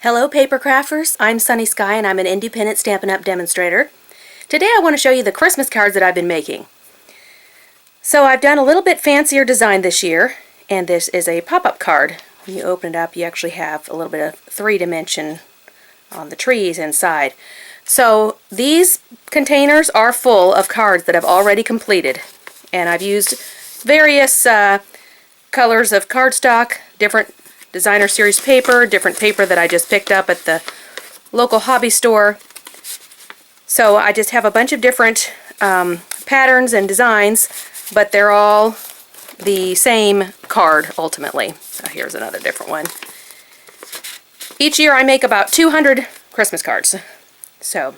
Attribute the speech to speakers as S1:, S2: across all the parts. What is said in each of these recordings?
S1: Hello paper crafters, I'm Sunny Sky and I'm an independent Stampin' Up! Demonstrator. Today I want to show you the Christmas cards that I've been making. So I've done a little bit fancier design this year, and this is a pop-up card. When you open it up you actually have a little bit of 3-dimension on the trees inside. So these containers are full of cards that I've already completed, and I've used various colors of cardstock, different designer series paper, different paper that I just picked up at the local hobby store. So I just have a bunch of different patterns and designs, but they're all the same card ultimately. So here's another different one. Each year I make about 200 Christmas cards. So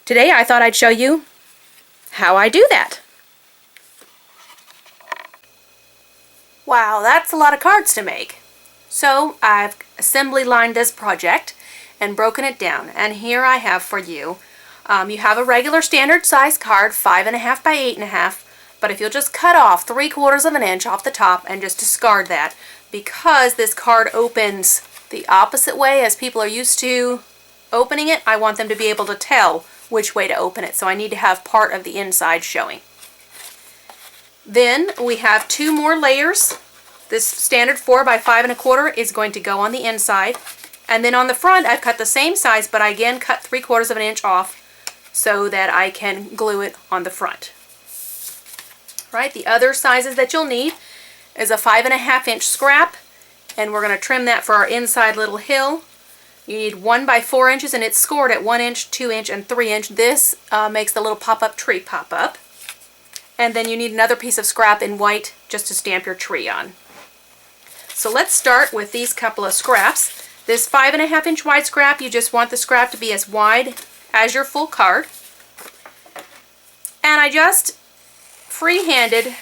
S1: today I thought I'd show you how I do that. Wow, that's a lot of cards to make. So I've assembly lined this project and broken it down, and here I have for you. You have a regular standard size card, 5.5 by 8.5, but if you'll just cut off 3/4 of an inch off the top and just discard that, because this card opens the opposite way as people are used to opening it, I want them to be able to tell which way to open it, so I need to have part of the inside showing. Then we have 2 more layers. This standard 4 by 5.25 is going to go on the inside, and then on the front I've cut the same size, but I again cut 3/4 of an inch off so that I can glue it on the front. Right, the other sizes that you'll need is a 5.5 inch scrap, and we're going to trim that for our inside little hill. You need 1 by 4 inches, and it's scored at 1 inch, 2 inch, and 3 inch. This makes the little pop-up tree pop up. And then you need another piece of scrap in white just to stamp your tree on. So let's start with these couple of scraps. This 5.5 inch wide scrap, you just want the scrap to be as wide as your full card. And I just free-handed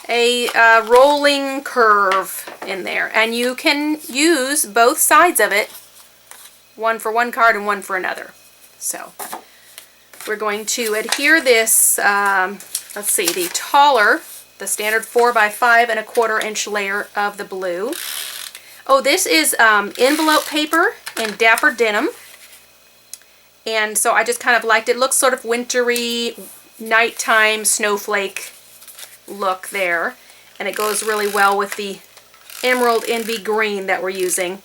S1: a rolling curve in there. And you can use both sides of it, one for one card and one for another. So we're going to adhere this, let's see, the taller, the standard 4 by 5.25 inch layer of the blue. Oh, this is envelope paper in Dapper Denim. And so I just kind of liked it. It looks sort of wintry, nighttime snowflake look there. And it goes really well with the Emerald Envy green that we're using.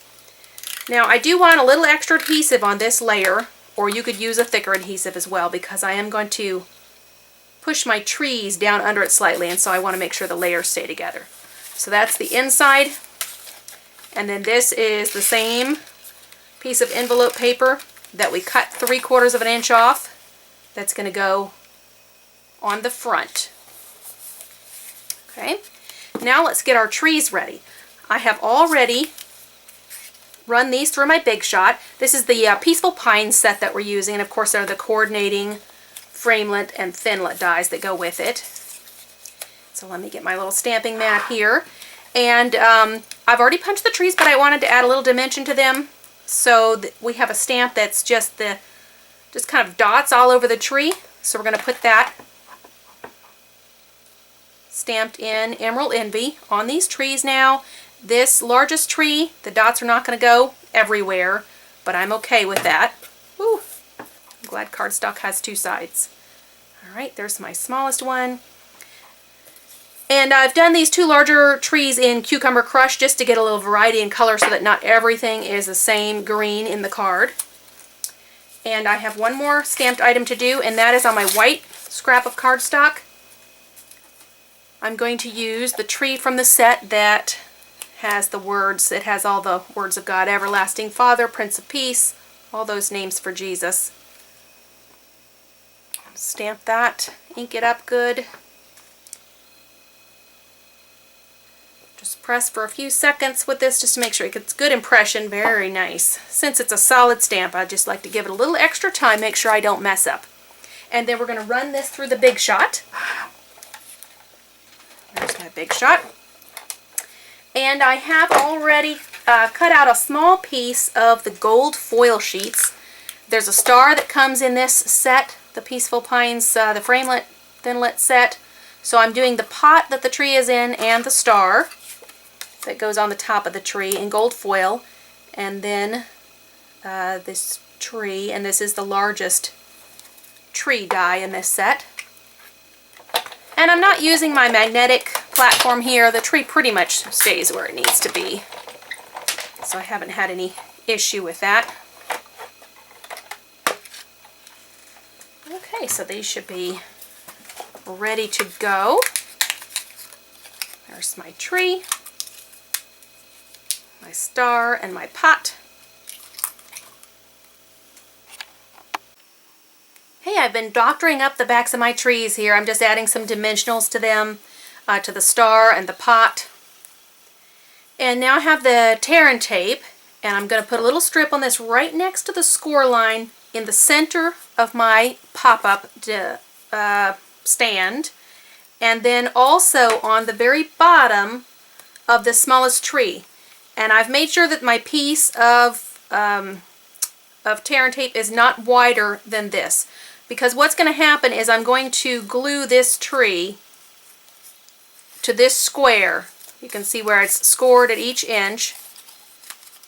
S1: Now I do want a little extra adhesive on this layer, or you could use a thicker adhesive as well, because I am going to push my trees down under it slightly, and so I want to make sure the layers stay together. So that's the inside, and then this is the same piece of envelope paper that we cut 3/4 of an inch off. That's going to go on the front. Okay, now let's get our trees ready. I have already run these through my Big Shot. This is the Peaceful Pine set that we're using, and of course there are the coordinating Framelit and Thinlit dies that go with it. So let me get my little stamping mat here. And I've already punched the trees, but I wanted to add a little dimension to them. So we have a stamp that's just kind of dots all over the tree. So we're going to put that stamped in Emerald Envy on these trees now. This largest tree, the dots are not going to go everywhere, but I'm okay with that. Woo. I'm glad cardstock has 2 sides. Alright, there's my smallest one. And I've done these 2 larger trees in Cucumber Crush just to get a little variety in color so that not everything is the same green in the card. And I have one more stamped item to do, and that is on my white scrap of cardstock. I'm going to use the tree from the set that has the words, it has all the words of God, Everlasting Father, Prince of Peace, all those names for Jesus. Stamp that, ink it up good. Just press for a few seconds with this just to make sure it gets good impression. Very nice. Since it's a solid stamp, I just like to give it a little extra time, make sure I don't mess up. And then we're going to run this through the Big Shot. There's my Big Shot. And I have already cut out a small piece of the gold foil sheets. There's a star that comes in this set, the Peaceful Pines, the Framelit Thinlit set. So I'm doing the pot that the tree is in and the star that goes on the top of the tree in gold foil. and then this tree, and this is the largest tree die in this set. And I'm not using my magnetic platform here. The tree pretty much stays where it needs to be, so I haven't had any issue with that. Okay, so these should be ready to go. There's my tree, my star, and my pot. Hey, I've been doctoring up the backs of my trees here. I'm just adding some dimensionals to them, to the star and the pot. And now I have the tear and tape, and I'm going to put a little strip on this right next to the score line in the center of my pop-up stand, and then also on the very bottom of the smallest tree. And I've made sure that my piece of tear and tape is not wider than this, because what's going to happen is I'm going to glue this tree to this square. You can see where it's scored at each inch,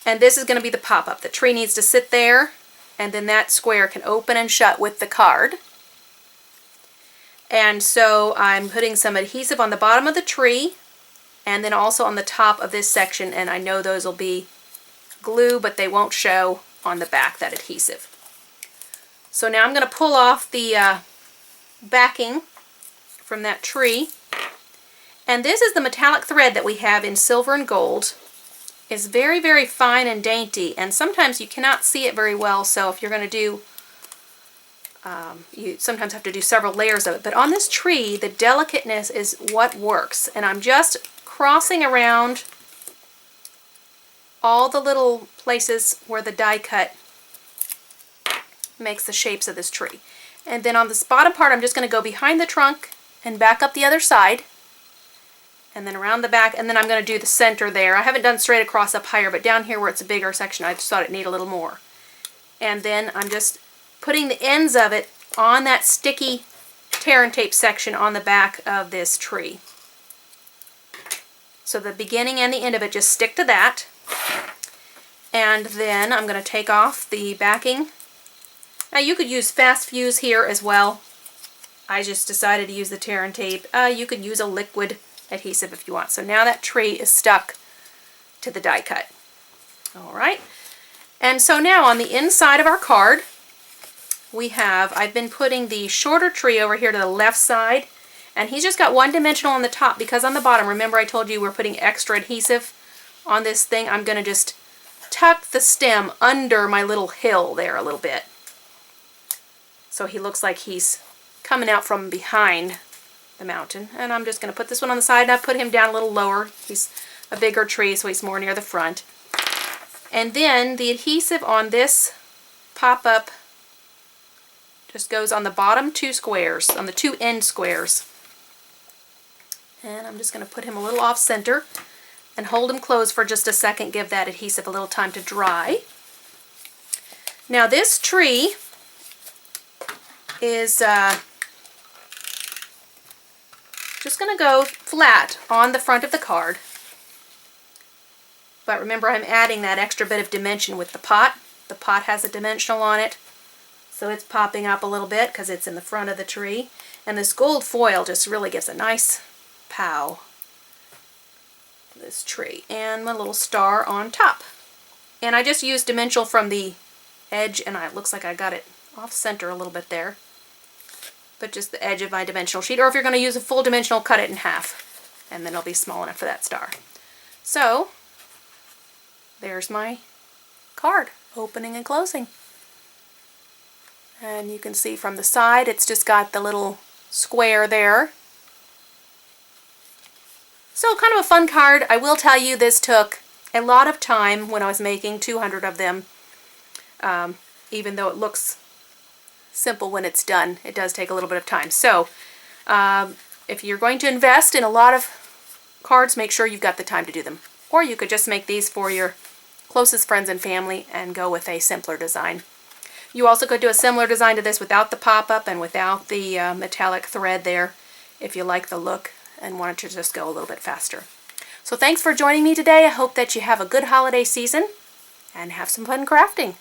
S1: and this is going to be the pop-up. The tree needs to sit there, and then that square can open and shut with the card. And so I'm putting some adhesive on the bottom of the tree, and then also on the top of this section, and I know those will be glue, but they won't show on the back, that adhesive. So now I'm going to pull off the backing from that tree, and this is the metallic thread that we have in silver and gold. It's very, very fine and dainty, and sometimes you cannot see it very well, so if you're going to do, you sometimes have to do several layers of it. But on this tree, the delicateness is what works, and I'm just crossing around all the little places where the die cut makes the shapes of this tree. And then on this bottom part, I'm just going to go behind the trunk and back up the other side, and then around the back, and then I'm going to do the center there. I haven't done straight across up higher, but down here where it's a bigger section, I just thought it needed a little more. And then I'm just putting the ends of it on that sticky tear and tape section on the back of this tree. So the beginning and the end of it just stick to that. And then I'm going to take off the backing. Now you could use fast fuse here as well. I just decided to use the tear and tape. You could use a liquid adhesive if you want. So now that tree is stuck to the die cut. Alright, and so now on the inside of our card we have, I've been putting the shorter tree over here to the left side, and he's just got one dimensional on the top, because on the bottom, remember I told you we're putting extra adhesive on this thing. I'm going to just tuck the stem under my little hill there a little bit, so he looks like he's coming out from behind the mountain. And I'm just going to put this one on the side, and I put him down a little lower. He's a bigger tree, so he's more near the front. And then the adhesive on this pop-up just goes on the bottom two squares, on the two end squares. And I'm just going to put him a little off center and hold him closed for just a second, give that adhesive a little time to dry. Now this tree is just going to go flat on the front of the card. But remember, I'm adding that extra bit of dimension with the pot. The pot has a dimensional on it, so it's popping up a little bit because it's in the front of the tree. And this gold foil just really gives a nice pow to this tree. And my little star on top. And I just used dimensional from the edge, and it looks like I got it off center a little bit there. But just the edge of my dimensional sheet. Or if you're going to use a full dimensional, cut it in half, and then it'll be small enough for that star. So there's my card, opening and closing. And you can see from the side, it's just got the little square there. So kind of a fun card. I will tell you, this took a lot of time when I was making 200 of them. Even though it looks simple when it's done, it does take a little bit of time. So if you're going to invest in a lot of cards, make sure you've got the time to do them. Or you could just make these for your closest friends and family and go with a simpler design. You also could do a similar design to this without the pop-up and without the metallic thread there, if you like the look and wanted to just go a little bit faster. So thanks for joining me today. I hope that you have a good holiday season, and have some fun crafting.